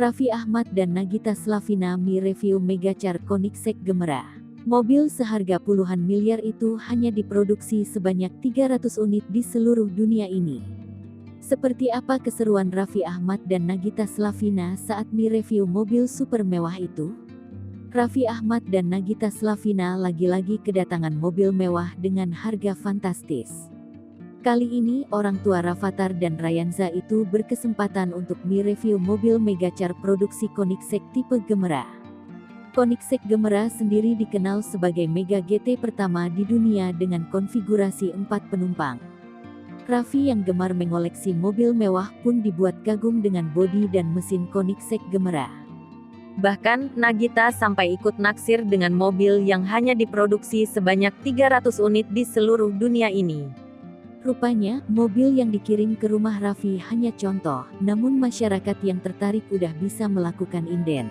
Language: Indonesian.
Raffi Ahmad dan Nagita Slavina mereview Megachar Koenigsegg Gemera. Mobil seharga puluhan miliar itu hanya diproduksi sebanyak 300 unit di seluruh dunia ini. Seperti apa keseruan Raffi Ahmad dan Nagita Slavina saat mereview mobil super mewah itu? Raffi Ahmad dan Nagita Slavina lagi-lagi kedatangan mobil mewah dengan harga fantastis. Kali ini orang tua Rafathar dan Rayanza itu berkesempatan untuk mereview mobil Megachar produksi Koenigsegg tipe Gemera. Koenigsegg Gemera sendiri dikenal sebagai Mega GT pertama di dunia dengan konfigurasi 4 penumpang. Raffi yang gemar mengoleksi mobil mewah pun dibuat kagum dengan bodi dan mesin Koenigsegg Gemera. Bahkan, Nagita sampai ikut naksir dengan mobil yang hanya diproduksi sebanyak 300 unit di seluruh dunia ini. Rupanya, mobil yang dikirim ke rumah Raffi hanya contoh, namun masyarakat yang tertarik udah bisa melakukan inden.